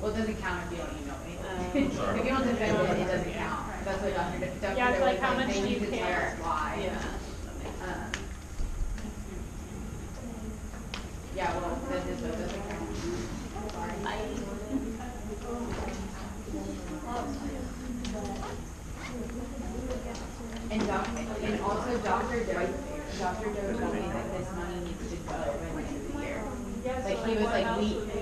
Well, it doesn't count if you don't email me. If you don't defend it, it doesn't count. That's what Dr. Yeah, it's like how was much they do you need to tell care? us why. Yeah. Yeah, well, that just doesn't count. And also Dr. Doe told me that this money needs to go by the end of the year. Like he was like,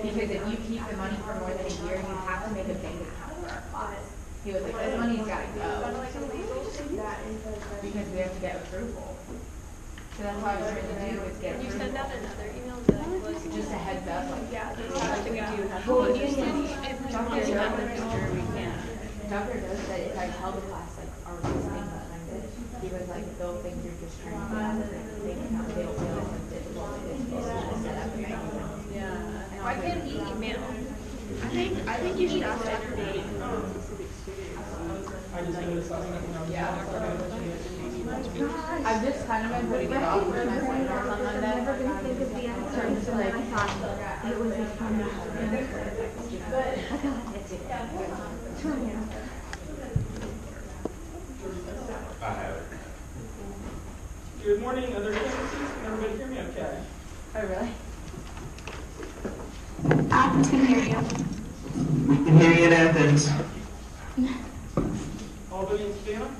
because if you keep the money for more than a year, you have to make a bank account for our class. He was like, this money's gotta go. Because we have to get approval. So that's why I was trying to do is get You approval. send out another email to like, Just a heads up, like, yeah, this has to go. Well, If Dr. you have Doe, the picture, we can. Dr. Doe said if I tell the class like our reasoning behind it, he was like, they'll think you're just trying to get out of the bank account. They don't realize how difficult it is to set up a bank account. Yeah. Why can't he email? I think you should ask everybody. I just noticed something. I've just kind of been putting it off for my seminars on Monday. I'm never gonna think of the answer, so like, I thought it was a fun. I got it. Try it. I have it. Good morning, other campuses. Can everybody hear me okay? Oh, really? Athens can hear you. We can hear you in Athens. Albany and Savannah?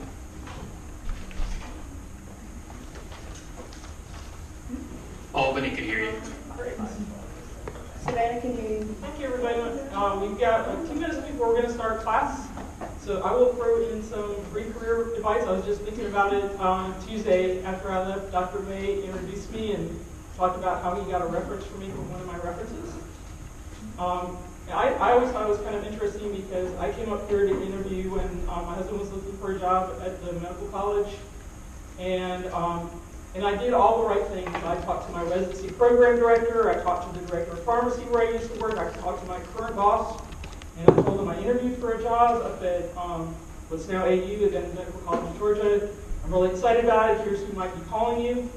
Albany can hear you. Great. Savannah can hear you. Thank you, everybody. We've got 2 minutes before we're going to start class. So I will throw in some free career advice. I was just thinking about it on Tuesday after I left. Dr. May introduced me and talked about how he got a reference from me from one of my references. I always thought it was kind of interesting because I came up here to interview when my husband was looking for a job at the medical college. And I did all the right things. I talked to my residency program director. I talked to the director of pharmacy where I used to work. I talked to my current boss. And I told him I interviewed for a job up at what's now AU, and then Medical College of Georgia. I'm really excited about it. Here's who might be calling you.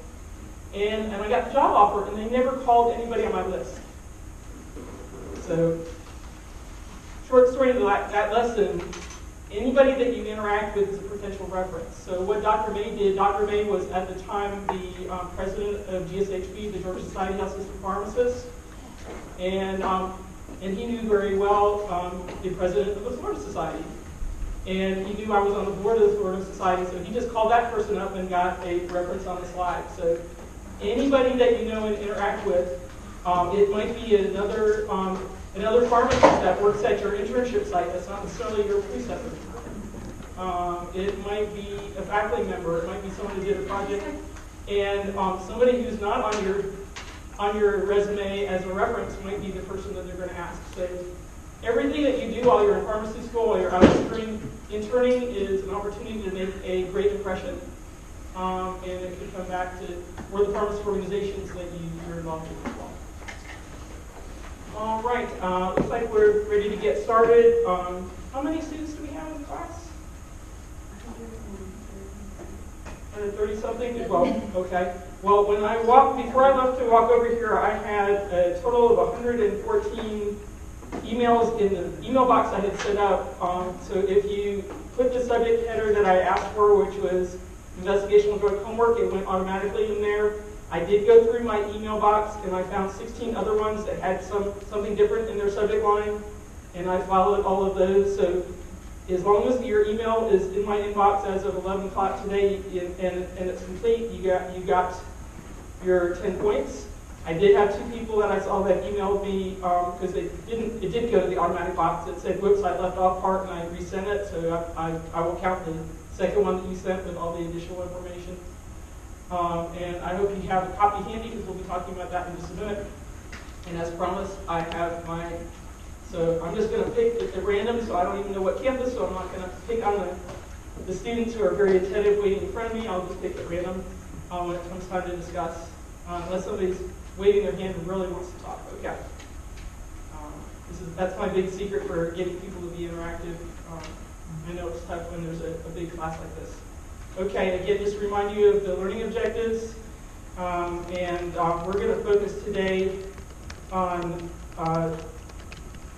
And I got the job offer, and they never called anybody on my list. So, short story of that lesson, anybody that you interact with is a potential reference. So what Dr. May did, Dr. May was at the time the president of GSHP, the Georgia Society of Health System Pharmacists. And he knew very well the president of the Florida Society. And he knew I was on the board of the Florida Society, so he just called that person up and got a reference on the slide. So anybody that you know and interact with, it might be another pharmacist that works at your internship site that's not necessarily your preceptor. It might be a faculty member, it might be someone who did a project, and somebody who's not on your resume as a reference might be the person that they're going to ask. So everything that you do while you're in pharmacy school, while you're out interning is an opportunity to make a great impression. And it could come back to where the pharmacy organizations that you're involved with as well. All right, looks like we're ready to get started. How many students do we have in the class? 130-something? Well, okay. Well, before I left to walk over here, I had a total of 114 emails in the email box I had set up. So if you put the subject header that I asked for, which was investigational drug homework, it went automatically in there. I did go through my email box and I found 16 other ones that had something different in their subject line, and I followed all of those. So as long as your email is in my inbox as of 11 o'clock today and it's complete, you got your 10 points. I did have 2 people that I saw that emailed me because it didn't go to the automatic box. It said, whoops, I left off part and I resent it, so I will count the second one that you sent with all the additional information. And I hope you have a copy handy because we'll be talking about that in just a minute. And as promised, I have so I'm just going to pick at random, so I don't even know what campus, so I'm not going to pick on the students who are very attentive waiting in front of me. I'll just pick at random when it comes time to discuss, unless somebody's waving their hand and really wants to talk. Okay. That's my big secret for getting people to be interactive. I know it's tough when there's a big class like this. Okay, again, just to remind you of the learning objectives. We're going to focus today on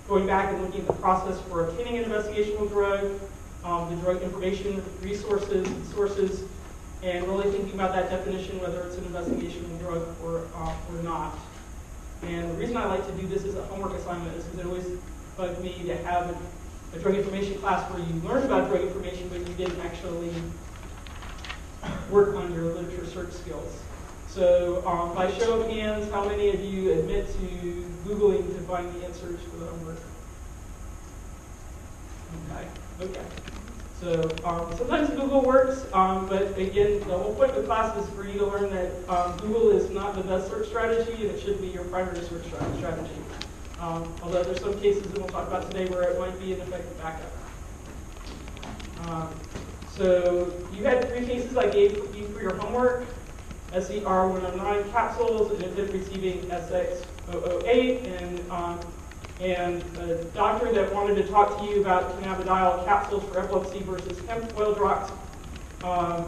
going back and looking at the process for obtaining an investigational drug, the drug information, resources, and sources, and really thinking about that definition, whether it's an investigational drug or not. And the reason I like to do this as a homework assignment is because it always bugged me to have a drug information class where you learned about drug information, but you didn't actually work on your literature search skills. So by show of hands, how many of you admit to Googling to find the answers for the homework? Okay. So sometimes Google works, but again, the whole point of the class is for you to learn that Google is not the best search strategy, and it should be your primary search strategy. Although there's some cases that we'll talk about today where it might be an effective backup. So you had 3 cases I gave you for your homework. SER109 capsules, an infant receiving SX008, and a doctor that wanted to talk to you about cannabidiol capsules for epilepsy versus hemp oil drops.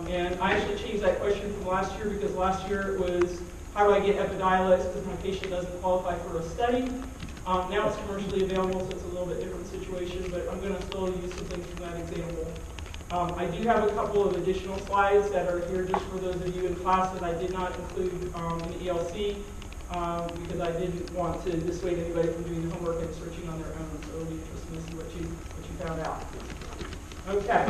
And I actually changed that question from last year because last year it was, how do I get Epidiolex because my patient doesn't qualify for a study. Now it's commercially available, so it's a little bit different situation, but I'm going to still use some things from that example. I do have a couple of additional slides that are here just for those of you in class that I did not include in the ELC because I didn't want to dissuade anybody from doing the homework and searching on their own, so it'll be interesting to see what you found out. Okay.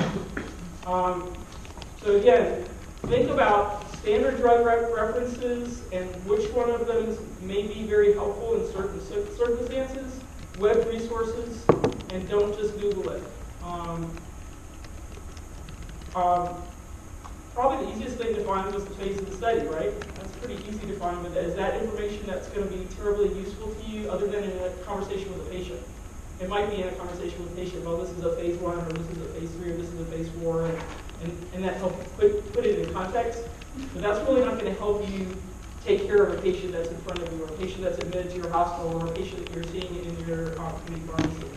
So again, think about standard drug references and which one of them may be very helpful in certain circumstances, web resources, and don't just Google it. Probably the easiest thing to find was the phase of the study, right? That's pretty easy to find, but is that information that's going to be terribly useful to you other than in a conversation with a patient? It might be in a conversation with a patient, well, this is a phase 1, or this is a phase 3, or this is a phase 4, and that helps put it in context. But that's really not going to help you take care of a patient that's in front of you, or a patient that's admitted to your hospital, or a patient that you're seeing in your community pharmacy.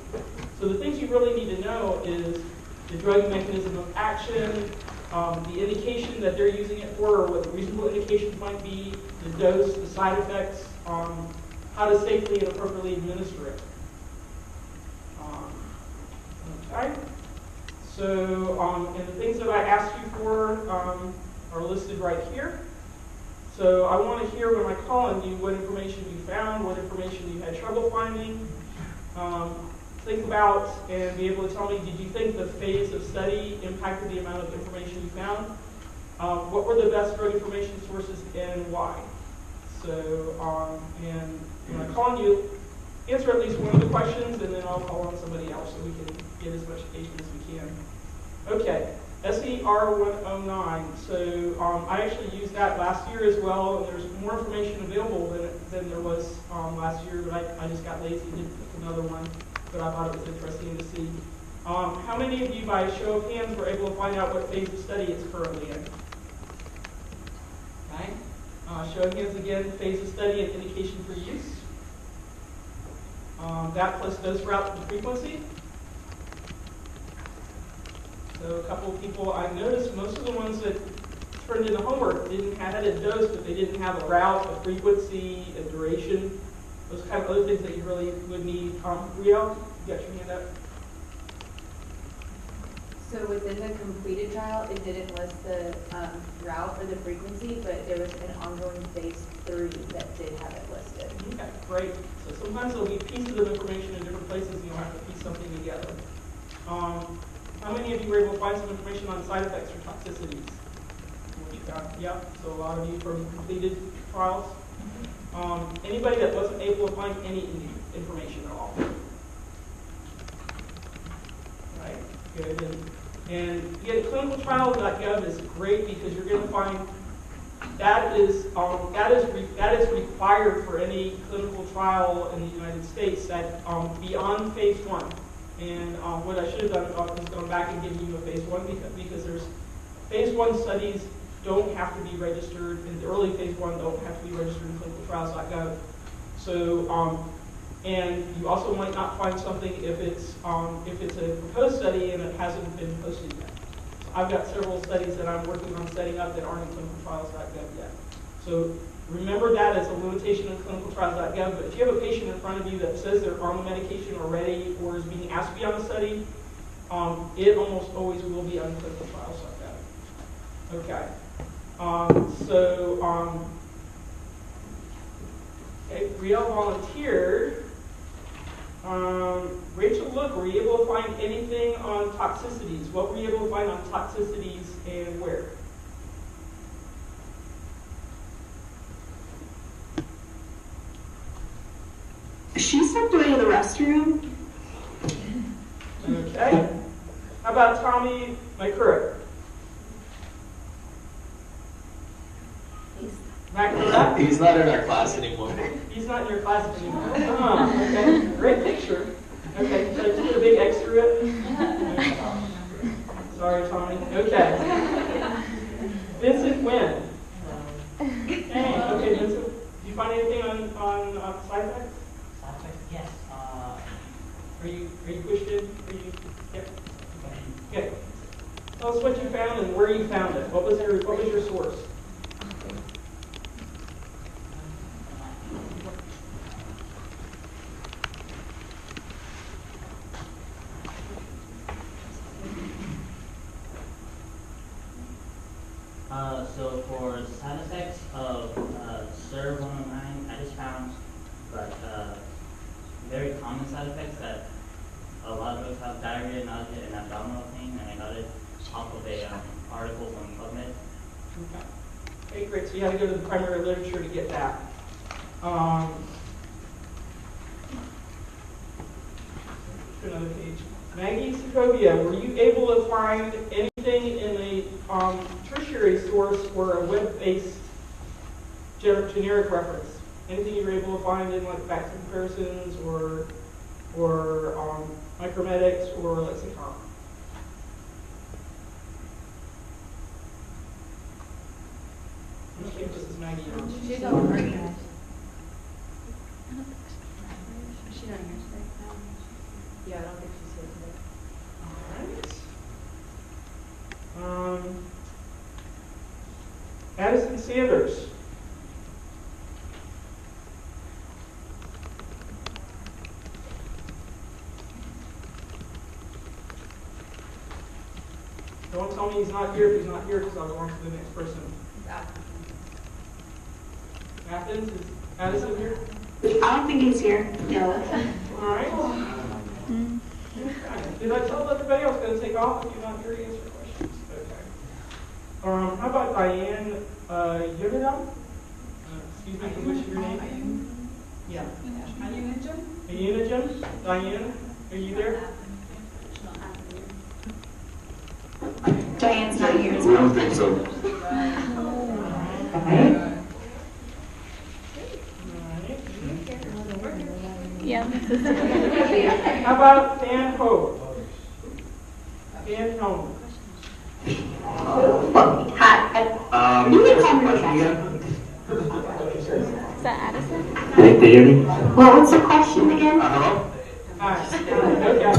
So the things you really need to know is the drug mechanism of action, the indication that they're using it for, or what the reasonable indications might be, the dose, the side effects, how to safely and appropriately administer it. Okay. So, and the things that I asked you for are listed right here. So I want to hear when I call on you what information you found, what information you had trouble finding. Think about and be able to tell me, did you think the phase of study impacted the amount of information you found? What were the best drug information sources and why? So, and when I call on you, answer at least one of the questions, and then I'll call on somebody else so we can get as much engagement as we can. Okay, SER109. So I actually used that last year as well, and there's more information available than there was last year, but I just got lazy and didn't pick another one. But I thought it was interesting to see. How many of you, by show of hands, were able to find out what phase of study it's currently in? Okay. Show of hands again, phase of study and indication for use. That plus dose route and frequency. So a couple of people, I noticed most of the ones that turned in the homework had a dose, but they didn't have a route, a frequency, a duration. Those kind of other things that you really would need. Riel, you got your hand up. So within the completed trial, it didn't list the route or the frequency, but there was an ongoing phase 3 that did have it listed. Okay, great. So sometimes there'll be pieces of information in different places and you'll have to piece something together. How many of you were able to find some information on side effects or toxicities? Yeah, so a lot of you from completed trials. Anybody that wasn't able to find any information at all? Right, good. And again, clinicaltrials.gov is great because you're going to find that is required for any clinical trial in the United States that beyond phase 1. And what I should have done is gone back and given you a phase 1 because there's phase 1 studies don't have to be registered, in the early phase 1 don't have to be registered in clinicaltrials.gov. So, and you also might not find something if it's a proposed study and it hasn't been posted yet. So I've got several studies that I'm working on setting up that aren't in clinicaltrials.gov yet. So remember that as a limitation of clinicaltrials.gov, but if you have a patient in front of you that says they're on the medication already or is being asked to be on the study, it almost always will be on clinicaltrials.gov. Okay. Okay, Brielle volunteered. Rachel, look, were you able to find anything on toxicities? What were you able to find on toxicities and where? She stepped away to the restroom. Okay. How about Tommy McCurry? McCurry? He's not in our class anymore. He's not in your class anymore. Oh, okay. Great picture. Okay, so I just put a big X through it. Sorry, Tommy. Okay. Vincent Wynn. Hey, okay, Vincent. Did you find anything on side effects? Side effects, yes. Are you pushed in? Yep. Okay. Tell us what you found and where you found it. What was your source? So for side effects of SERV 109, I just found like very common side effects that a lot of drugs have: diarrhea, nausea, and abdominal pain, and I got it off of a article from PubMed. Okay. Okay, great. So you had to go to the primary literature to get that. Another page. Maggie Sokovia, were you able to find anything in a tertiary source or a web-based generic reference? Anything you were able to find in like facts and comparisons or Micromedics or Lexicon? Which campus is Maggie on? She's on her. She's not here today. Yeah, I don't think she's here today. All right. Addison Sanders. Don't tell me he's not here if he's not here, because I'll go on to the next person. Athens, is Addison here? I don't think he's here. No. All right. Did I tell everybody I was going to take off if you're not here to answer questions? Okay. How about Diane Yunadam? Excuse me, can what's your name? Yeah. Ayunajim? Diane, are you there? Diane's not here. I don't think so. Yeah. How about Dan Ho? Dan Ho. Hi. You can call me Rebecca. Is that Addison? Can you hear me? What was the question again? Hello? Hi. Okay.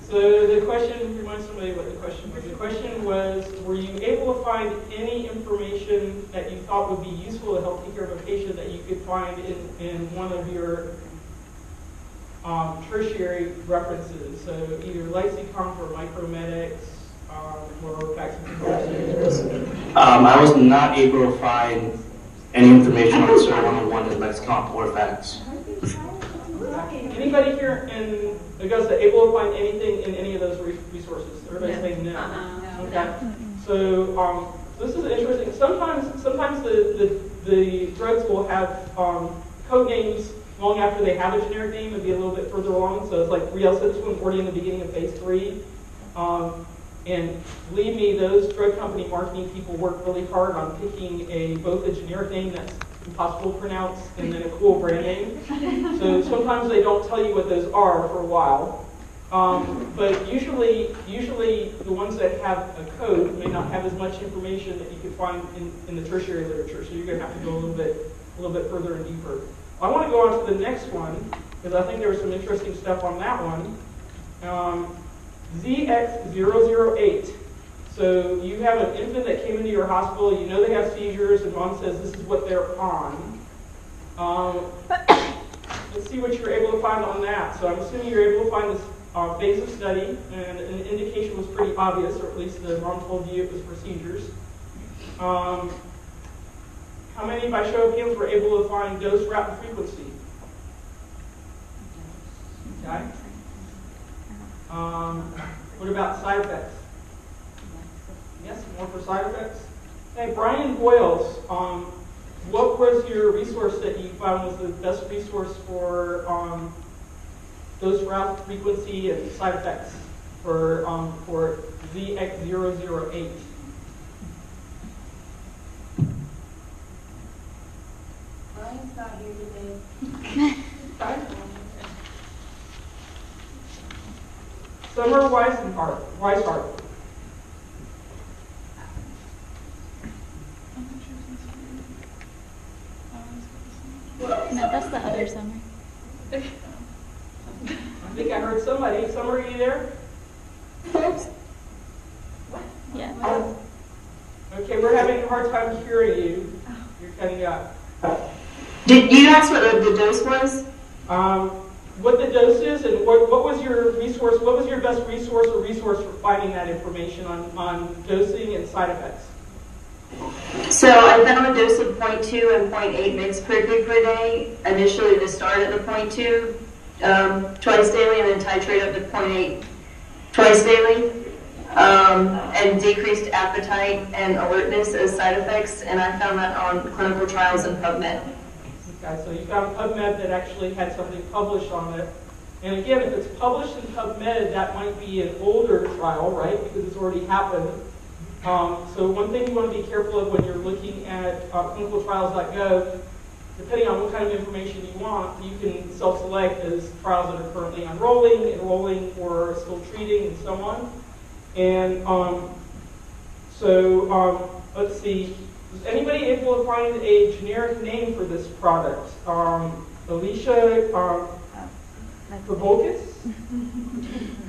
So the question, remind somebody what the question was. The question was, were you able to find any information that you thought would be useful to help take care of a patient that you could find in one of your tertiary references? So either Lexicon or Micromedics or facts and comparisons. I was not able to find any information on SERV 101 in Lexicon or facts. Anybody here in Augusta able to find anything in any of those resources? Everybody's saying no. Okay. So this is interesting. Sometimes the drugs will have code names long after they have a generic name and be a little bit further along. So it's like Rielcitsuin already in the beginning of phase 3. And believe me, those drug company marketing people work really hard on picking both a generic name that's impossible to pronounce and then a cool brand name. So sometimes they don't tell you what those are for a while. But usually the ones that have a code may not have as much information that you can find in the tertiary literature. So you're going to have to go a little bit further and deeper. I want to go on to the next one because I think there was some interesting stuff on that one. ZX008. So you have an infant that came into your hospital, you know they have seizures, and mom says this is what they're on. Let's see what you're able to find on that. So I'm assuming you're able to find this phase of study, and an indication was pretty obvious, or at least the mom told you it was procedures. How many, by show of hands, were able to find dose, route, and frequency? Okay. What about side effects? Yes, more for side effects. Hey, Brian Boyles, what was your resource that you found was the best resource for dose, route, frequency, and side effects for ZX008? Brian's not here today. Okay. Summer Weishart. No, that's the other summer. I think I heard somebody. Summer, are you there? Yeah. Okay, we're having a hard time hearing you. You're cutting out. Did you ask what the dose was? What the dose is, and what was your resource? What was your best resource or resource for finding that information on dosing and side effects? So I found a dose of 0.2 and 0.8 mg per kg per day. Initially to start at the 0.2 twice daily, and then titrate up to 0.8 twice daily. And decreased appetite and alertness as side effects, and I found that on clinical trials and PubMed. Okay, so you found PubMed that actually had something published on it. And again, if it's published in PubMed, that might be an older trial, right? Because it's already happened. So one thing you want to be careful of when you're looking at clinicaltrials.gov, depending on what kind of information you want, you can self-select as trials that are currently enrolling, or still treating, and so on. And let's see. Was anybody able to find a generic name for this product? Alicia Provolcus?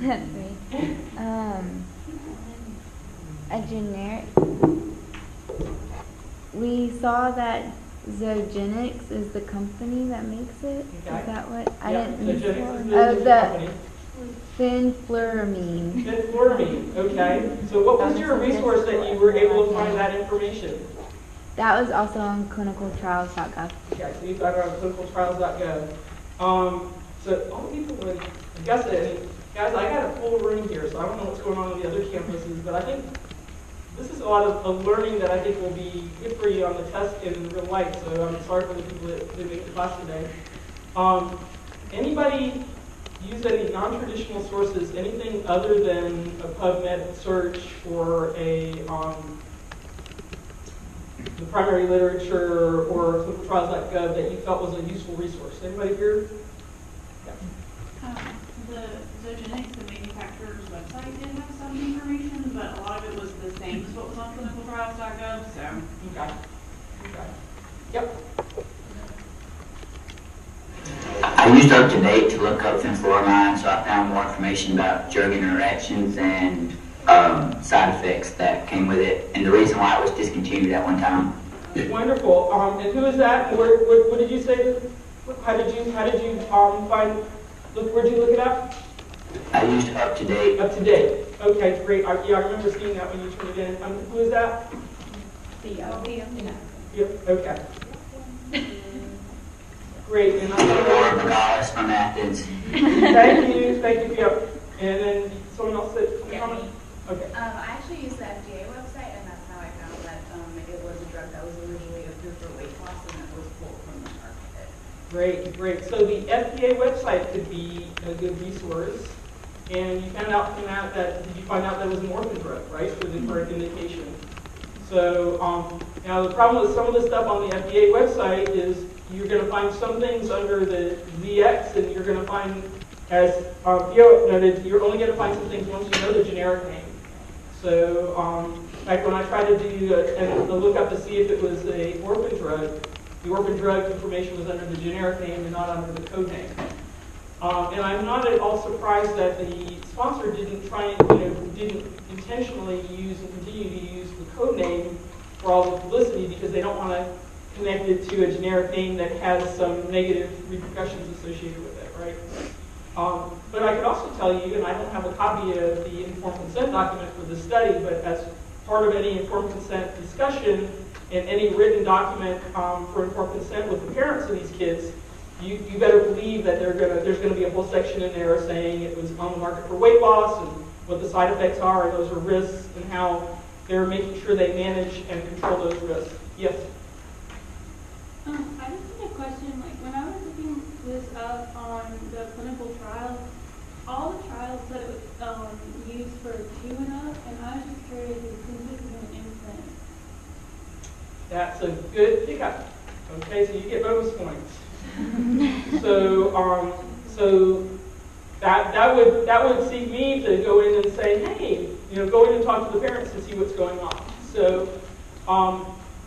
That's me. A generic. We saw that Zogenix is the company that makes it. Okay. Is that what? I Yeah, didn't. Zogenix is Oh, the the company. fenfluramine. Fenfluramine, okay. So what was your resource that you were able to find that information? That was also on clinicaltrials.gov. Okay, so you found it on clinicaltrials.gov. So all the people would, I guess, guys, I got a full room here, so I don't know what's going on the other campuses, but I think this is a lot of learning that I think will be good for you on the test in real life, so I'm sorry for the people that didn't make the class today. Anybody use any non-traditional sources, anything other than a PubMed search or the primary literature or clinicaltrials.gov that you felt was a useful resource? Anybody here? Yeah. The Zogenix, the manufacturer's website, did have some information, but a lot of it was the same as what was on clinicaltrials.gov, so. Okay. Yep. I used UpToDate to look up fenfluramine, so I found more information about drug interactions and side effects that came with it, and the reason why it was discontinued at one time. Wonderful. And who is that? What did you say? How did you find? Where'd you look it up? I used UpToDate. UpToDate. Okay, great. Yeah, I remember seeing that when you turned it in. Who is that? Theo. Yep. Okay. Great. And Laura Bagalis from Athens. Thank you. Yep. And then someone else said comment? Okay. I actually used the FDA website, and that's how I found that it was a drug that was originally approved for weight loss, and it was pulled from the market. Great. So the FDA website could be a good resource. And you found out from that did you find out that it was an orphan drug, right, for the current indication? So now the problem with some of the stuff on the FDA website is you're going to find some things under the ZX, and you're going to find, as Theo noted, you're only going to find some things once you know the generic name. So, in fact, when I tried to do a look up to see if it was a orphan drug, the orphan drug information was under the generic name and not under the code name. And I'm not at all surprised that the sponsor didn't intentionally use and continue to use the code name for all the publicity, because they don't want to connected to a generic name that has some negative repercussions associated with it, right? But I could also tell you, and I don't have a copy of the informed consent document for the study, but as part of any informed consent discussion and any written document for informed consent with the parents of these kids, you better believe that there's going to be a whole section in there saying it was on the market for weight loss and what the side effects are, and those are risks, and how they're making sure they manage and control those risks. Yes? I just had a question. Like, when I was looking this up on the clinical trials, all the trials said it was used for 2 and up, and I was just curious since this is an infant. That's a good pickup. Okay, so you get bonus points. So that would seek me to go in and say, hey, go in and talk to the parents to see what's going on. So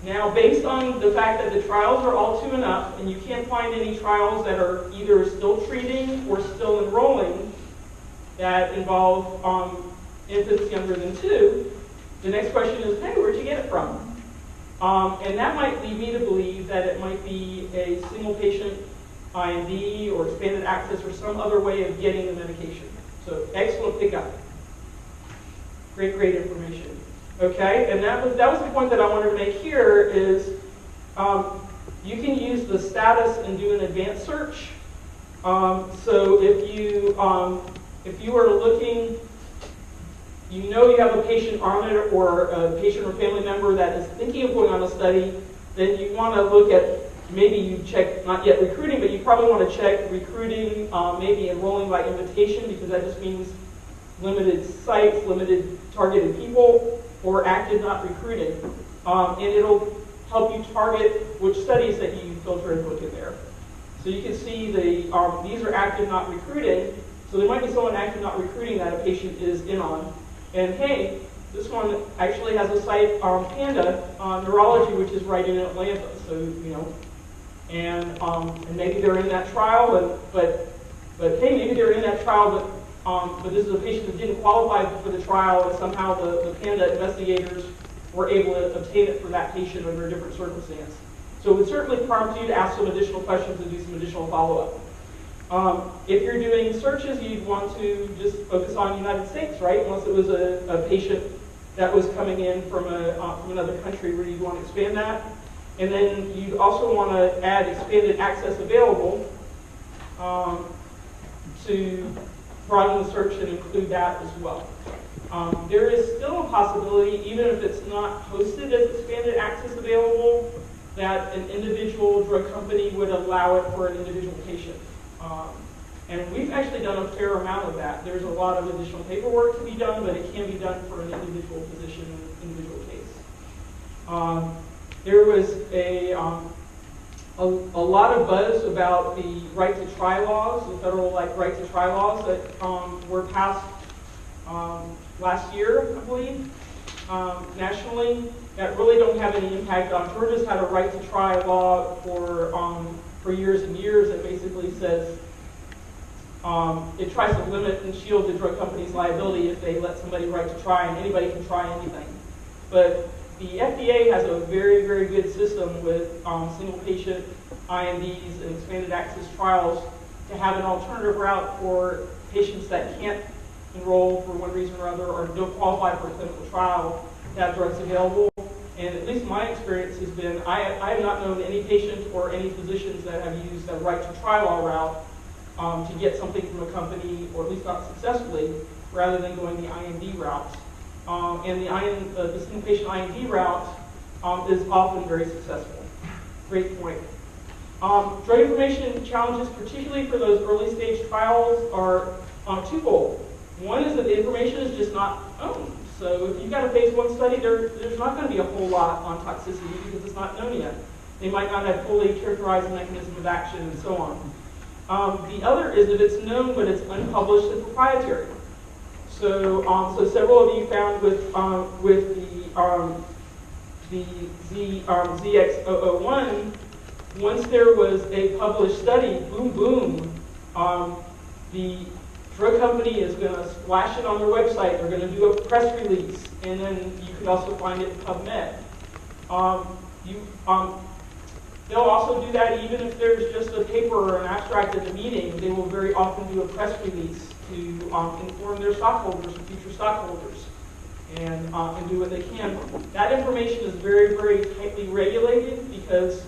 now, based on the fact that the trials are all 2 and up, and you can't find any trials that are either still treating or still enrolling that involve infants younger than 2, the next question is, hey, where'd you get it from? And that might lead me to believe that it might be a single patient IND or expanded access or some other way of getting the medication. So excellent pickup. Great information. Okay, and that was the point that I wanted to make here is you can use the status and do an advanced search. So if you are looking, you have a patient on it or a patient or family member that is thinking of going on a study, then you want to look at, maybe you check, not yet recruiting, but you probably want to check recruiting, maybe enrolling by invitation, because that just means limited sites, limited targeted people, or active not recruiting. And it'll help you target which studies that you filter and look in there. So you can see these are active not recruiting, so there might be someone active not recruiting that a patient is in on. And hey, this one actually has a site, Panda Neurology, which is right in Atlanta. So and maybe they're in that trial, but hey, maybe they're in that trial, but this is a patient that didn't qualify for the trial, and somehow the Panda investigators were able to obtain it for that patient under a different circumstance. So it would certainly prompt you to ask some additional questions and do some additional follow-up. If you're doing searches, you'd want to just focus on the United States, right? Unless it was a patient that was coming in from another country where you'd want to expand that. And then you'd also want to add expanded access available to broaden the search and include that as well. There is still a possibility, even if it's not posted as expanded access available, that an individual drug company would allow it for an individual patient. And we've actually done a fair amount of that. There's a lot of additional paperwork to be done, but it can be done for an individual physician in an individual case. There was a lot of buzz about the right to try laws, the federal right to try laws that were passed last year, I believe, nationally, that really don't have any impact on. Georgia's had a right to try law for years and years that basically says it tries to limit and shield the drug company's liability if they let somebody right to try, and anybody can try anything. But the FDA has a very, very good system with single patient INDs and expanded access trials to have an alternative route for patients that can't enroll for one reason or other or don't qualify for a clinical trial to have drugs available. And at least my experience has been, I have not known any patient or any physicians that have used the right to try law route to get something from a company, or at least not successfully, rather than going the IND route. And the single patient IND route is often very successful. Great point. Drug information challenges, particularly for those early stage trials, are twofold. One is that the information is just not owned. So if you've got a phase 1 study, there's not going to be a whole lot on toxicity because it's not known yet. They might not have fully characterized the mechanism of action and so on. The other is that it's known, but it's unpublished and proprietary. So, several of you found with the ZX001, once there was a published study, boom, the drug company is going to splash it on their website. They're going to do a press release, and then you can also find it in PubMed. They'll also do that even if there's just a paper or an abstract at the meeting. They will very often do a press release to inform their stockholders and future stockholders and do what they can. That information is very, very tightly regulated because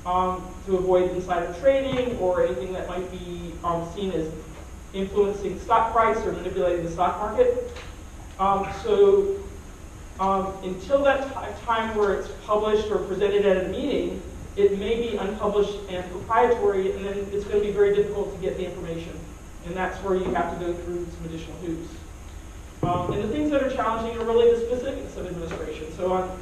to avoid insider trading or anything that might be seen as influencing stock price or manipulating the stock market. Until that time where it's published or presented at a meeting, it may be unpublished and proprietary, and then it's going to be very difficult to get the information. And that's where you have to go through some additional hoops. And the things that are challenging are really the specifics of administration. So on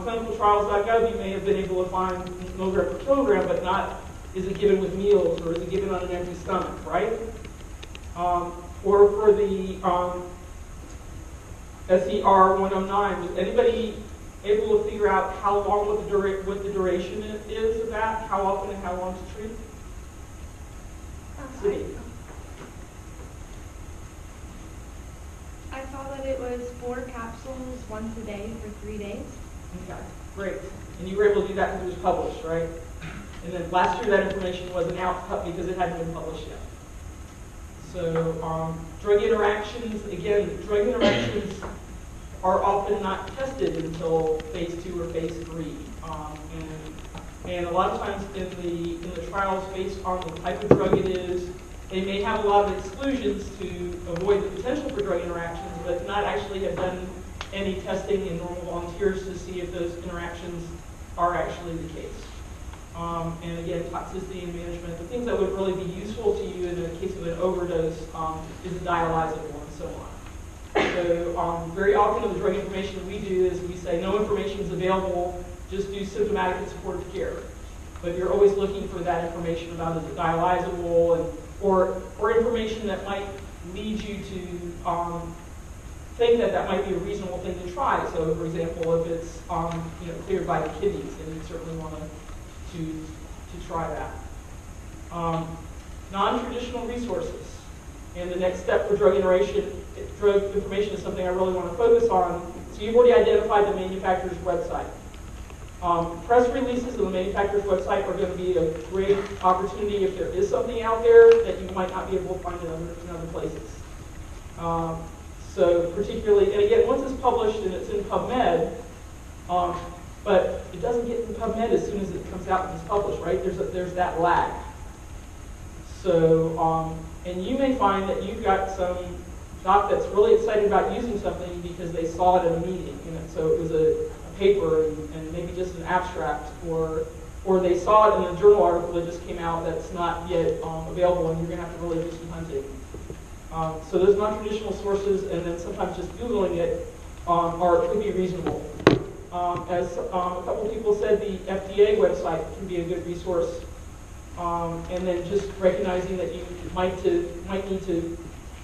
clinicaltrials.gov, you may have been able to find milligram per kilogram, but not is it given with meals or is it given on an empty stomach, right? Or for the SER 109, was anybody able to figure out how long, what the duration is of that, how often and how long to treat? City. I saw that it was 4 capsules once a day for 3 days. Okay, great. And you were able to do that because it was published, right? And then last year that information wasn't out because it hadn't been published yet. So drug interactions, again, drug interactions are often not tested until phase 2 or phase 3. And a lot of times in the trials based on the type of drug it is, they may have a lot of exclusions to avoid the potential for drug interactions, but not actually have done any testing in normal volunteers to see if those interactions are actually the case. And again, toxicity and management, the things that would really be useful to you in the case of an overdose is a dialyzable and so on. So very often in the drug information we do is we say no information is available, just do symptomatic and supportive care. But you're always looking for that information about is it dialyzable or information that might lead you to think that might be a reasonable thing to try. So for example, if it's cleared by the kidneys, then you certainly want to try that. Non-traditional resources. And the next step for drug information is something I really want to focus on. So you've already identified the manufacturer's website. Press releases of the manufacturer's website are going to be a great opportunity if there is something out there that you might not be able to find in other places. So particularly, and again, once it's published and it's in PubMed, but it doesn't get in PubMed as soon as it comes out and it's published, right? There's that lag. So, and you may find that you've got some doc that's really excited about using something because they saw it in a meeting. So it was a paper and maybe just an abstract, or they saw it in a journal article that just came out that's not yet available, and you're going to have to really do some hunting. So those non-traditional sources, and then sometimes just Googling it, could be reasonable. As a couple people said, the FDA website can be a good resource. And then just recognizing that you might need to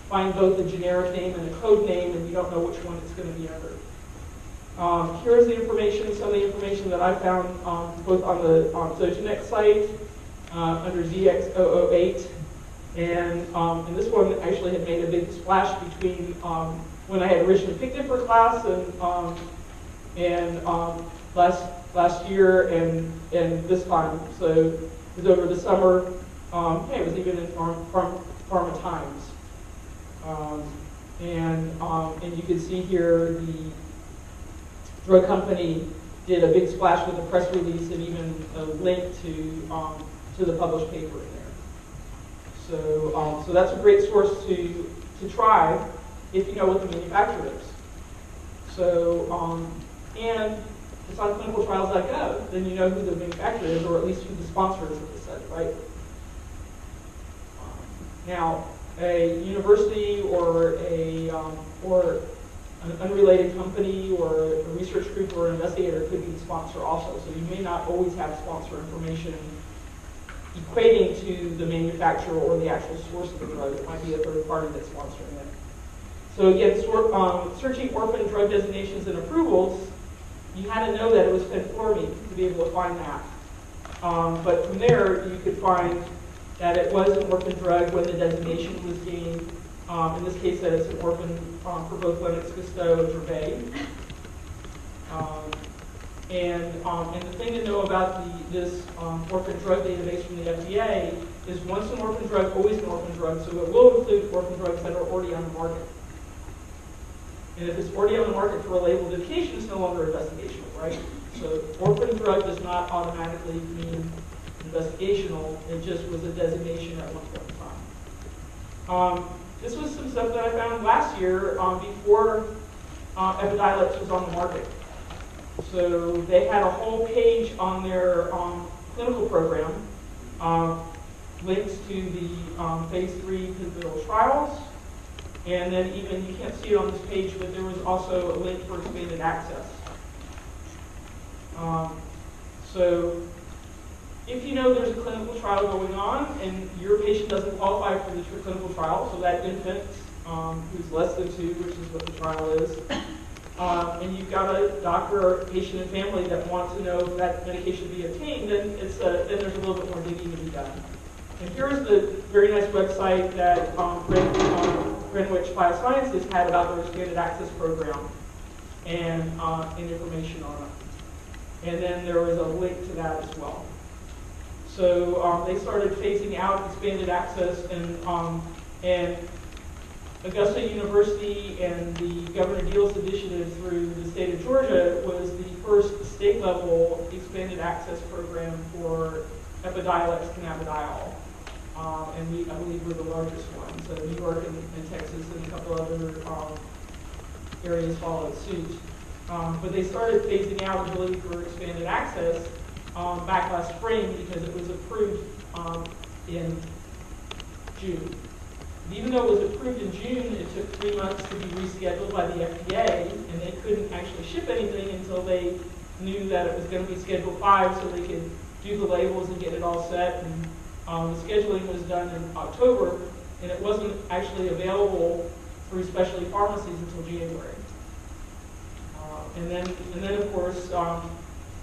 find both a generic name and a code name, and you don't know which one it's going to be under. Here's the information, some of the information that I found both on the Zogenix site under ZX008, and this one actually had made a big splash between when I had originally picked it for class and last year and this time. So it was over the summer. It was even in Pharma Times. And you can see here the drug company did a big splash with a press release and even a link to the published paper in there. So that's a great source to try if you know what the manufacturer is. So and it's on clinicaltrials.gov, then you know who the manufacturer is, or at least who the sponsor is of the study, right? Now, a university or an unrelated company or a research group or an investigator could be the sponsor also. So you may not always have sponsor information equating to the manufacturer or the actual source of the drug. It might be a third party that's sponsoring it. So again, searching orphan drug designations and approvals, you had to know that it was fenfluramine to be able to find that. But from there, you could find that it was an orphan drug when the designation was gained. In this case, that it's an orphan for both Lennox-Gastaut and Dravet. And the thing to know about this orphan drug database from the FDA is once an orphan drug, always an orphan drug, so it will include orphan drugs that are already on the market. And if it's already on the market for a labeled indication, it's no longer investigational, right? So orphan drug does not automatically mean investigational, it just was a designation at one point in time. This was some stuff that I found last year before Epidiolex was on the market. So they had a whole page on their clinical program, links to the phase 3 pivotal trials, and then even, you can't see it on this page, but there was also a link for expanded access. So if you know there's a clinical trial going on and your patient doesn't qualify for the clinical trial, so that infant who's less than 2, which is what the trial is, and you've got a doctor or patient and family that want to know if that medication be obtained, then there's a little bit more digging to be done. And here's the very nice website that Greenwich Biosciences had about their expanded access program and information on it. And then there was a link to that as well. So they started phasing out expanded access, and Augusta University and the Governor Deals initiative through the state of Georgia was the first state-level expanded access program for Epidiolex cannabidiol. And I believe we're the largest one. So New York and Texas and a couple other areas followed suit. But they started phasing out ability for expanded access back last spring because it was approved in June. Even though it was approved in June, it took 3 months to be rescheduled by the FDA, and they couldn't actually ship anything until they knew that it was going to be Schedule 5 so they could do the labels and get it all set. And the scheduling was done in October, and it wasn't actually available through specialty pharmacies until January. And then of course,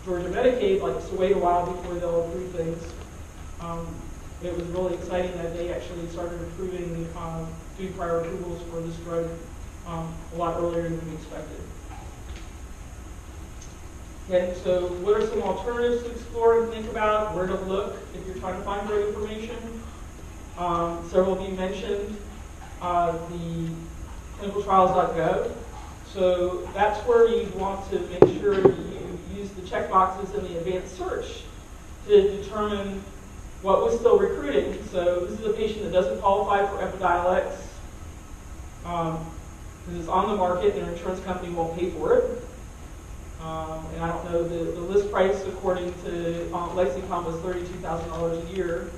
Georgia Medicaid likes to wait a while before they'll approve things. It was really exciting that they actually started approving doing prior approvals for this drug a lot earlier than we expected. Okay, so what are some alternatives to explore and think about? Where to look if you're trying to find great information? Several of you mentioned the clinicaltrials.gov. So that's where you want to make sure you use the checkboxes in the advanced search to determine what was still recruiting. So this is a patient that doesn't qualify for Epidiolex because it's on the market and their insurance company won't pay for it. And I don't know, the list price according to Lexicon was $32,000 a year.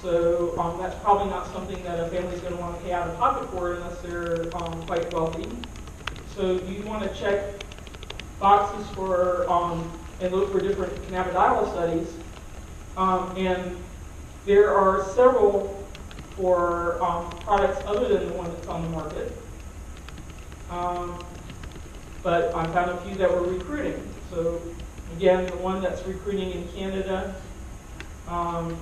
So that's probably not something that a family's going to want to pay out of pocket for unless they're quite wealthy. So you want to check boxes for and look for different cannabidiol studies. And there are several for products other than the one that's on the market. But I found a few that were recruiting. So again, the one that's recruiting in Canada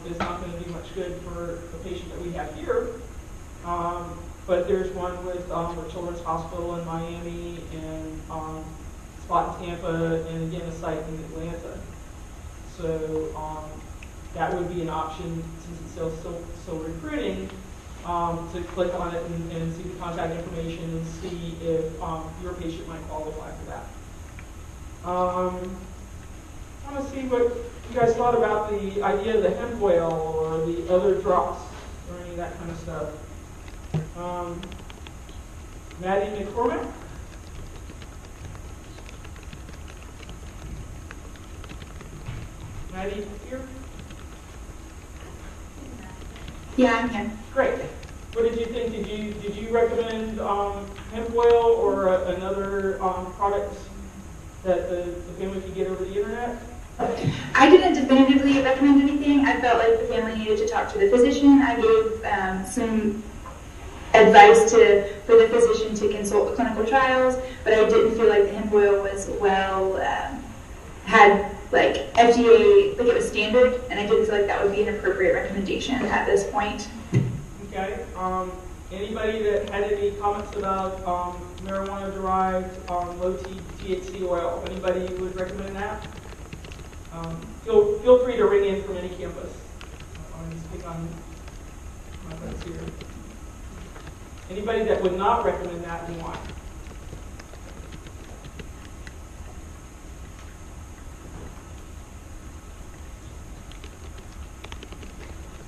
is not going to do much good for the patient that we have here. But there's one with the Children's Hospital in Miami and spot in Tampa, and again a site in Atlanta. So that would be an option since it's still recruiting to click on it and see the contact information and see if your patient might qualify for that. I want to see what you guys thought about the idea of the hemp oil or the other drops or any of that kind of stuff. Maddie McCormick? Maddie here? Yeah, I'm here. Great. What did you think? Did you recommend hemp oil or another product that the family could get over the internet? I didn't definitively recommend anything. I felt like the family needed to talk to the physician. I gave some advice for the physician to consult the clinical trials, but I didn't feel like the hemp oil was had like FDA, like it was standard, and I didn't feel like that would be an appropriate recommendation at this point. Okay. Anybody that had any comments about marijuana-derived low THC oil? Anybody would recommend that? Feel free to ring in from any campus. I'm going to speak on my friends here. Anybody that would not recommend that and why?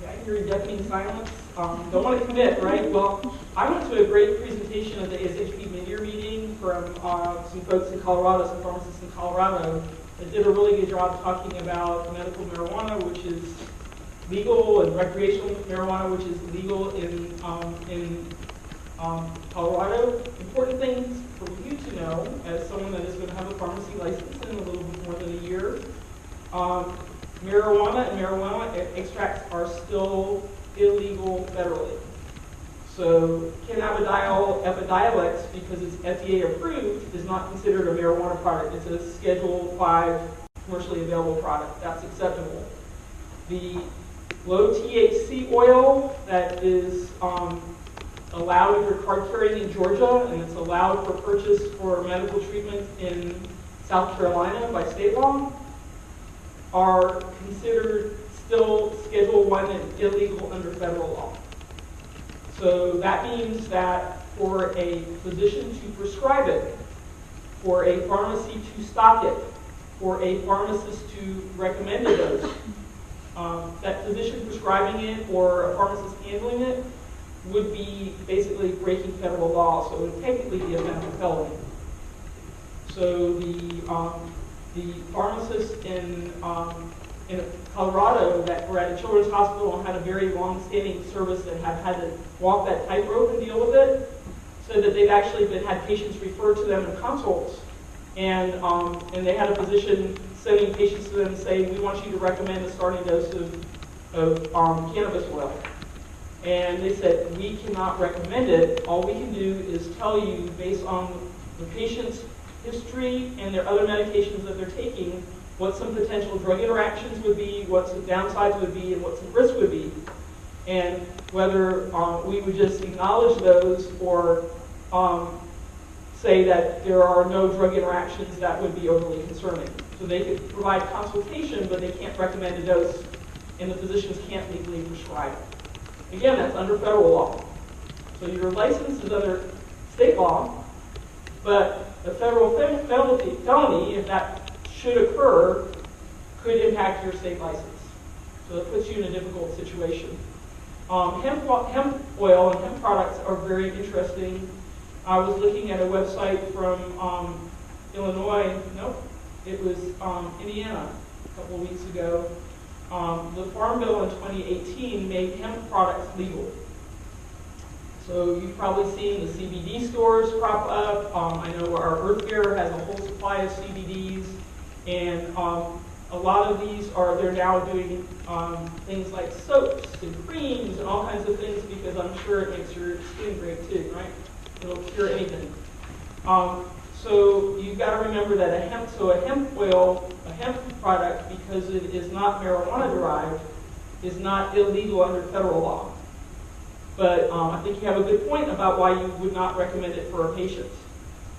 I hear you deafening silence. Don't want to commit, right? Well, I went to a great presentation at the ASHP mid-year meeting from some folks in Colorado, some pharmacists in Colorado, that did a really good job talking about medical marijuana, which is legal, and recreational marijuana, which is legal in Colorado. Important things for you to know, as someone that is going to have a pharmacy license in a little bit more than a year. Marijuana and marijuana extracts are still illegal federally. So cannabidiol Epidiolex, because it's FDA approved, is not considered a marijuana product. It's a Schedule 5 commercially available product. That's acceptable. The low THC oil that is allowed if you're card carrying in Georgia, and it's allowed for purchase for medical treatment in South Carolina by state law, are considered still Schedule 1 and illegal under federal law. So that means that for a physician to prescribe it, for a pharmacy to stock it, for a pharmacist to recommend a dose, that physician prescribing it or a pharmacist handling it would be basically breaking federal law, so it would technically be a medical felony. So the pharmacists in Colorado that were at a children's hospital and had a very long-standing service that have had to walk that tightrope and deal with it, so that they've actually had patients referred to them in consults, and they had a physician sending patients to them and saying, we want you to recommend a starting dose of cannabis oil. And they said, we cannot recommend it. All we can do is tell you, based on the patient's history and their other medications that they're taking, what some potential drug interactions would be, what some downsides would be, and what some risk would be. And whether we would just acknowledge those or say that there are no drug interactions that would be overly concerning. So they could provide consultation, but they can't recommend a dose, and the physicians can't legally prescribe it. Again, that's under federal law. So your license is under state law, but a federal felony, if that should occur, could impact your state license. So it puts you in a difficult situation. Hemp oil and hemp products are very interesting. I was looking at a website from Illinois. Nope, it was Indiana a couple of weeks ago. The Farm Bill in 2018 made hemp products legal. So you've probably seen the CBD stores crop up. I know our Earth Bear has a whole supply of CBDs, and a lot of these they're now doing things like soaps and creams and all kinds of things, because I'm sure it makes your skin great too, right? It'll cure anything. So you've got to remember that a hemp product, because it is not marijuana derived, is not illegal under federal law. But I think you have a good point about why you would not recommend it for a patient.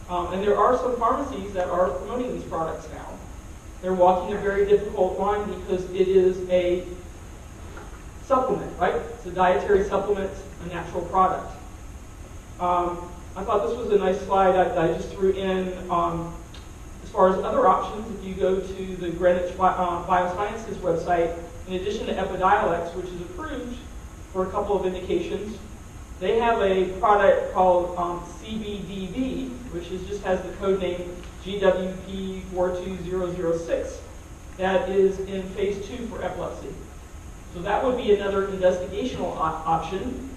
And there are some pharmacies that are promoting these products now. They're walking a very difficult line because it is a supplement, right? It's a dietary supplement, a natural product. I thought this was a nice slide I just threw in. As far as other options, if you go to the Greenwich Biosciences website, in addition to Epidiolex, which is approved for a couple of indications, they have a product called CBDV, which just has the code name GWP42006, that is in phase 2 for epilepsy. So that would be another investigational option.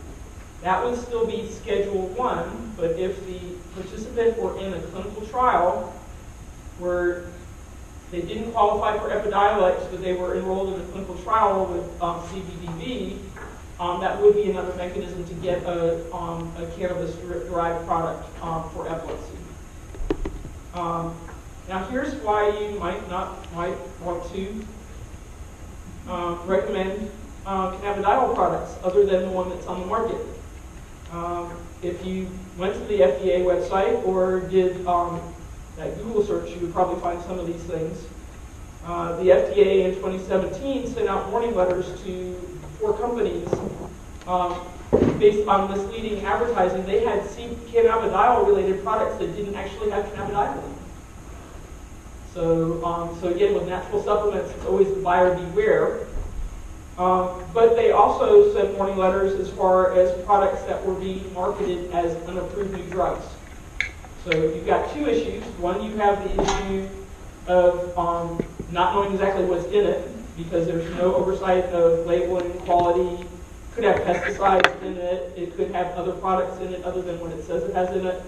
That would still be Schedule 1, but if the participant were in a clinical trial where they didn't qualify for Epidiolex, but they were enrolled in a clinical trial with CBDV, that would be another mechanism to get a cannabis-derived product for epilepsy. Now here's why you might want to recommend cannabidiol products other than the one that's on the market. If you went to the FDA website or did that Google search, you would probably find some of these things. The FDA in 2017 sent out warning letters to 4 companies based on misleading advertising. They had cannabidiol-related products that didn't actually have cannabidiol in them. So again, with natural supplements, it's always the buyer beware. But they also sent warning letters as far as products that were being marketed as unapproved new drugs. So you've got 2 issues. One, you have the issue of not knowing exactly what's in it, because there's no oversight of labeling, quality. It could have pesticides in it. It could have other products in it other than what it says it has in it.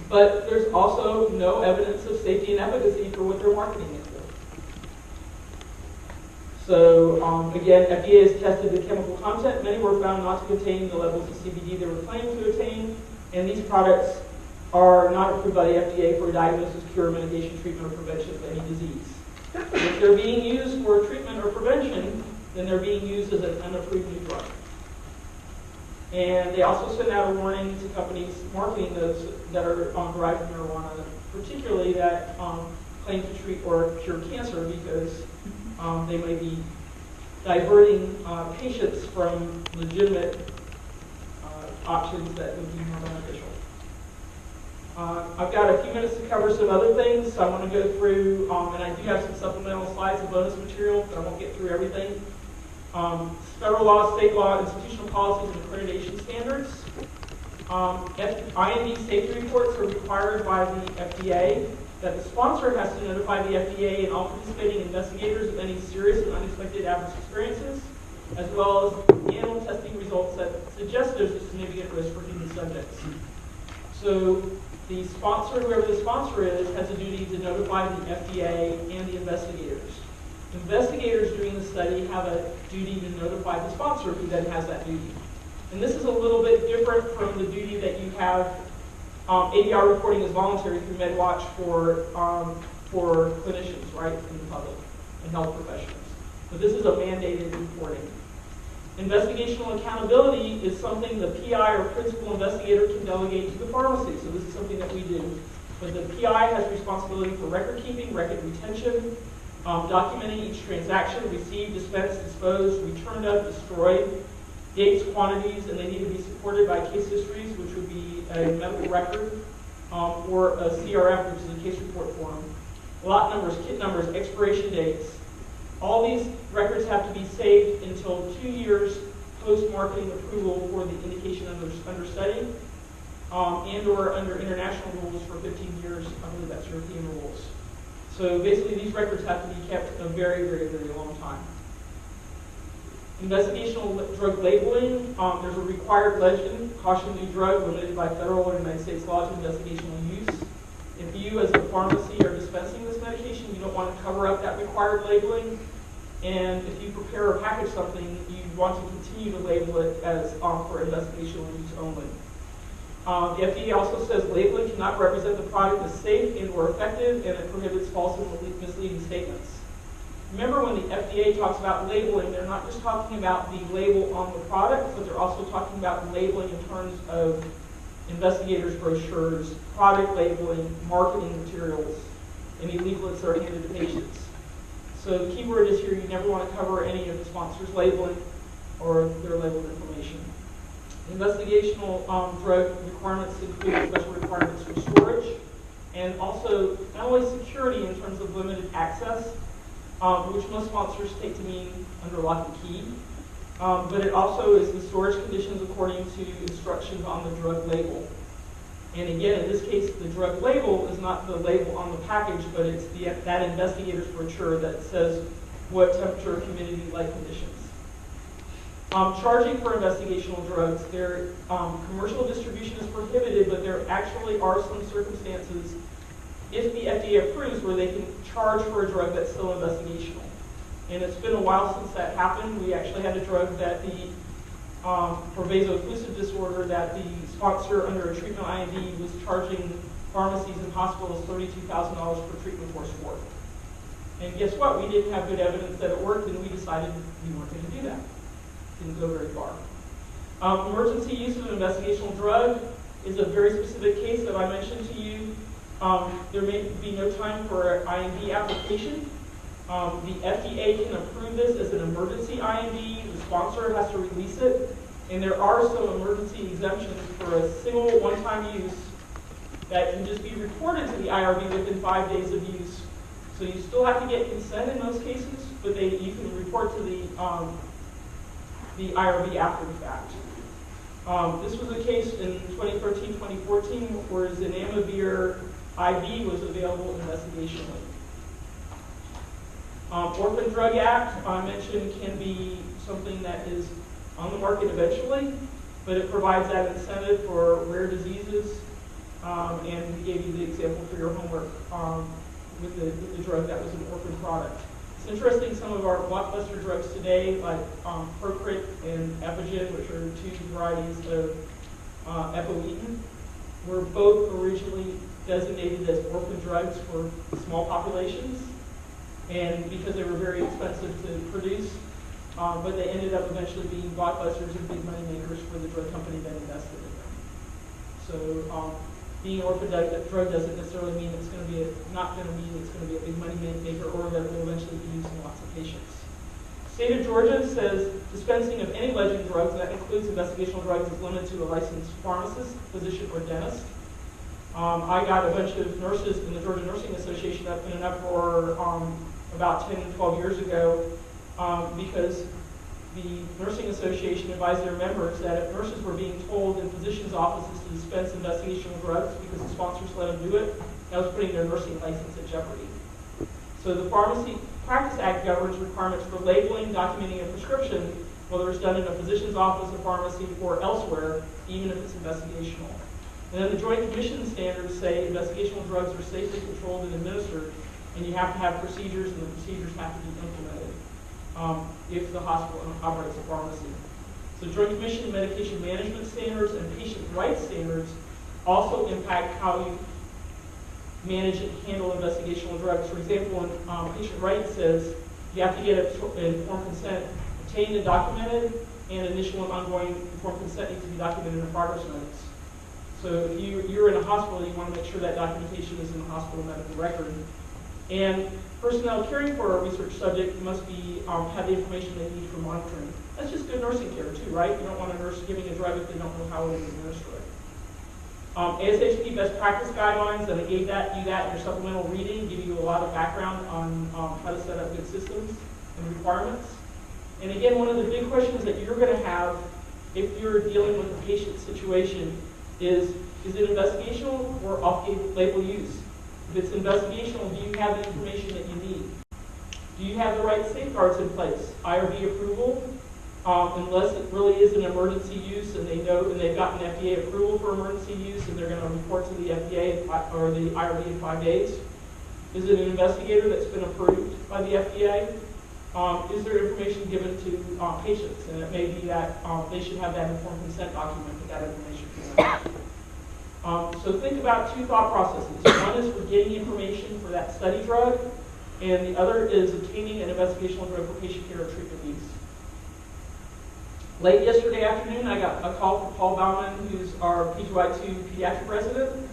But there's also no evidence of safety and efficacy for what they're marketing it for. So again, FDA has tested the chemical content. Many were found not to contain the levels of CBD they were claiming to attain, and these products are not approved by the FDA for diagnosis, cure, mitigation, treatment, or prevention of any disease. If they're being used for treatment or prevention, then they're being used as an unapproved new drug. And they also sent out a warning to companies marketing those that are derived from marijuana, particularly that claim to treat or cure cancer, because they may be diverting patients from legitimate options that would be more beneficial. I've got a few minutes to cover some other things, so I want to go through, and I do have some supplemental slides and bonus material, but I won't get through everything. Federal law, state law, institutional policies, and accreditation standards. IND safety reports are required by the FDA, that the sponsor has to notify the FDA and all participating investigators of any serious and unexpected adverse experiences, as well as animal testing results that suggest there's a significant risk for human subjects. So the sponsor, whoever the sponsor is, has a duty to notify the FDA and the investigators. Investigators doing the study have a duty to notify the sponsor, who then has that duty. And this is a little bit different from the duty that you have. ADR reporting is voluntary through MedWatch for clinicians, right, in the public and health professionals. But this is a mandated reporting. Investigational accountability is something the PI or principal investigator can delegate to the pharmacy. So this is something that we do. But the PI has responsibility for record keeping, record retention, documenting each transaction, received, dispensed, disposed, returned of, destroyed, dates, quantities, and they need to be supported by case histories, which would be a medical record, or a CRF, which is a case report form. Lot numbers, kit numbers, expiration dates. All these records have to be saved until 2 years post-marketing approval for the indication under study, and or under international rules for 15 years. I believe that's European rules. So basically, these records have to be kept a very, very, very long time. Investigational drug labeling, there's a required legend, caution new drug, limited by federal or United States law to investigational use. If you as a pharmacy are dispensing this medication, you don't want to cover up that required labeling. And if you prepare or package something, you want to continue to label it as for investigational use only. The FDA also says labeling cannot represent the product as safe and or effective, and it prohibits false and misleading statements. Remember, when the FDA talks about labeling, they're not just talking about the label on the product, but they're also talking about labeling in terms of investigators' brochures, product labeling, marketing materials, any leaflets that are handed to patients. So the key word is here, you never want to cover any of the sponsors' labeling or their labeled information. Investigational drug requirements include special requirements for storage, and also not only security in terms of limited access, which most sponsors take to mean under lock and key, but it also is the storage conditions according to instructions on the drug label. And again, in this case, the drug label is not the label on the package, but it's that investigator's brochure that says what temperature, humidity, light conditions. Charging for investigational drugs, commercial distribution is prohibited, but there actually are some circumstances, if the FDA approves, where they can charge for a drug that's still investigational. And it's been a while since that happened. We actually had a drug that for vaso-occlusive disorder that the sponsor under a treatment IND was charging pharmacies and hospitals $32,000 per treatment course for. And guess what? We didn't have good evidence that it worked, and we decided we weren't going to do that. Didn't go very far. Emergency use of an investigational drug is a very specific case that I mentioned to you. There may be no time for an IND application. The FDA can approve this as an emergency IND. The sponsor has to release it. And there are some emergency exemptions for a single one-time use that can just be reported to the IRB within 5 days of use. So you still have to get consent in most cases, but you can report to the IRB after the fact. This was a case in 2013-2014 where zanamivir IV was available investigationally. Orphan Drug Act, I mentioned, can be something that is on the market eventually, but it provides that incentive for rare diseases, and we gave you the example for your homework with the drug that was an orphan product. It's interesting, some of our blockbuster drugs today, like Procrit and Epigen, which are two varieties of epoetin, were both originally designated as orphan drugs for small populations, and because they were very expensive to produce, but they ended up eventually being blockbusters and big money makers for the drug company that invested in them. So being an orphan drug doesn't necessarily mean it's going to be not going to be a big money maker, or that it will eventually be used in lots of patients. State of Georgia says dispensing of any legend drugs, and that includes investigational drugs, is limited to a licensed pharmacist, physician, or dentist. I got a bunch of nurses in the Georgia Nursing Association up in an uproar about 10 and 12 years ago because the Nursing Association advised their members that if nurses were being told in physicians' offices to dispense investigational drugs because the sponsors let them do it, that was putting their nursing license at jeopardy. So the Pharmacy Practice Act governs requirements for labeling, documenting a prescription, whether it's done in a physician's office, a pharmacy, or elsewhere, even if it's investigational. And then the Joint Commission standards say investigational drugs are safely controlled and administered, and you have to have procedures, and the procedures have to be implemented if the hospital operates a pharmacy. So Joint Commission medication management standards and patient rights standards also impact how you manage and handle investigational drugs. For example, when patient rights says you have to get informed consent obtained and documented, and initial and ongoing informed consent needs to be documented in progress notes. So if you're in a hospital, you want to make sure that documentation is in the hospital medical record. And personnel caring for a research subject must be have the information they need for monitoring. That's just good nursing care too, right? You don't want a nurse giving a drug if they don't know how to administer it. ASHP best practice guidelines, and I gave you that in your supplemental reading, give you a lot of background on how to set up good systems and requirements. And again, one of the big questions that you're going to have if you're dealing with a patient situation is it investigational or off-label use? If it's investigational, do you have the information that you need? Do you have the right safeguards in place? IRB approval, unless it really is an emergency use and they know and they've gotten FDA approval for emergency use and they're going to report to the FDA or the IRB in 5 days. Is it an investigator that's been approved by the FDA? Is there information given to patients? And it may be that they should have that informed consent document with that information for them. So think about two thought processes. One is for getting information for that study drug, and the other is obtaining an investigational drug for patient care or treatment use. Late yesterday afternoon, I got a call from Paul Baumann, who's our PGY2 pediatric resident.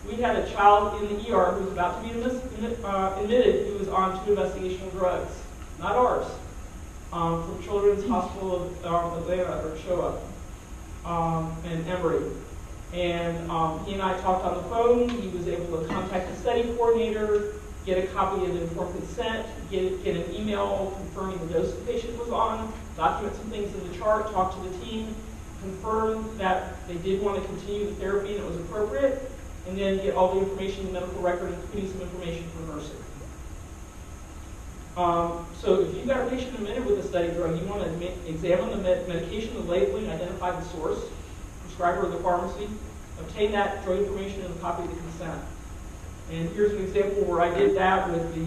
We had a child in the ER who was about to be admitted who was on 2 investigational drugs, not ours, from Children's Hospital of Atlanta, or SHOA, and Emory. And he and I talked on the phone. He was able to contact the study coordinator, get a copy of the informed consent, get an email confirming the dose the patient was on, document some things in the chart, talk to the team, confirm that they did want to continue the therapy and it was appropriate, and then get all the information in the medical record, including some information from nursing. So if you've got a patient admitted with a study drug, you want to examine the medication, the labeling, identify the source, prescriber of the pharmacy, obtain that drug information and a copy of the consent. And here's an example where I did that with the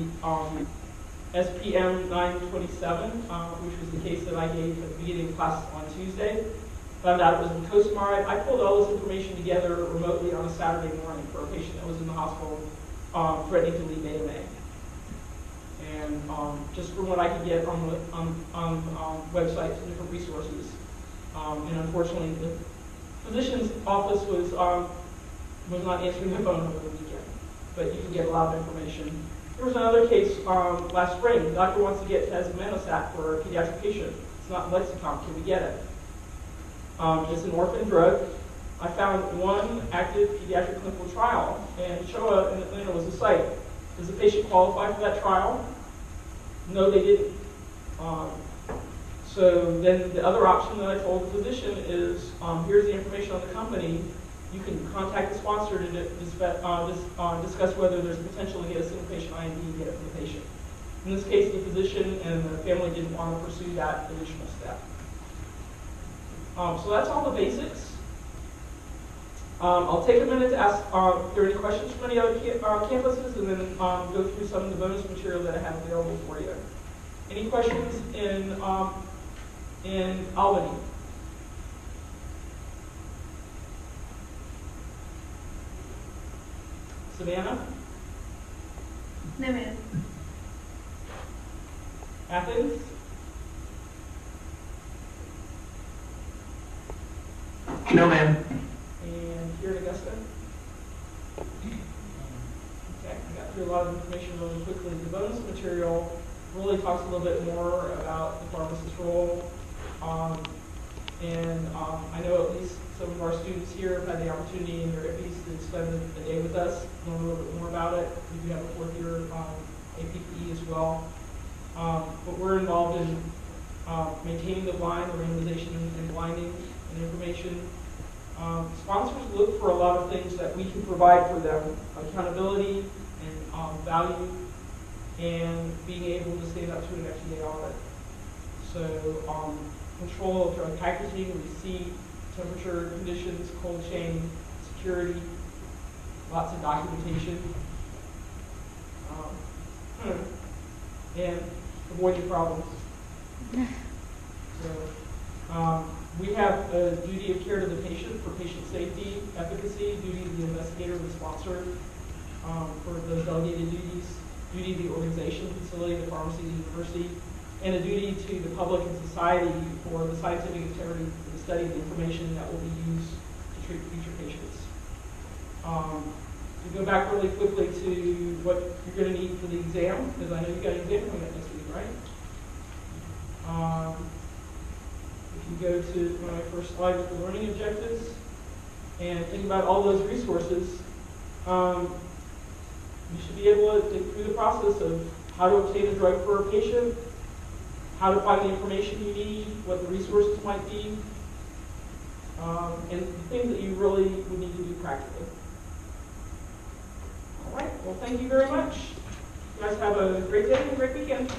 SPM 927, which was the case that I gave at the beginning of class on Tuesday. Found out it was in Costamare. I pulled all this information together remotely on a Saturday morning for a patient that was in the hospital threatening to leave AMA. And just from what I could get on websites and different resources, And unfortunately, the physician's office was not answering the phone over the weekend, but you can get a lot of information. There was another case last spring. The doctor wants to get tazemetostat for a pediatric patient. It's not Lexicon. Can we get it? It's an orphan drug. I found one active pediatric clinical trial, and CHOA in Atlanta was the site. Does the patient qualify for that trial? No, they didn't. So then the other option that I told the physician is, here's the information on the company. You can contact the sponsor to discuss whether there's potential to get a single patient IND and get it for the patient. In this case, the physician and the family didn't want to pursue that additional step. So that's all the basics. I'll take a minute to ask if there are any questions from any other campuses, and then go through some of the bonus material that I have available for you. Any questions in Albany? Savannah? No, ma'am. Athens? No, ma'am. And here in Augusta? Okay, I got through a lot of information really quickly. The bonus material really talks a little bit more about the pharmacist's role. I know at least some of our students here have had the opportunity in their IPPs to spend a day with us, learn a little bit more about it. We do have a fourth year APP as well. But we're involved in maintaining the blind, the randomization and blinding and information. Sponsors look for a lot of things that we can provide for them: accountability and value, and being able to stand up to an FDA audit. So control of drug packaging, receipt, temperature, conditions, cold chain, security, lots of documentation, and avoiding problems. So we have a duty of care to the patient for patient safety, efficacy, duty to the investigator, the sponsor, for those delegated duties, duty to the organization, facility, the pharmacy, the university, and a duty to the public and society for the scientific integrity for the study of the information that will be used to treat future patients. To go back really quickly to what you're going to need for the exam, because I know you've got an exam coming up next week, right? If you go to my first slide with the learning objectives and think about all those resources, you should be able to think through the process of how to obtain a drug for a patient, how to find the information you need, what the resources might be, and the things that you really would need to do practically. All right, well, thank you very much. You guys have a great day and a great weekend.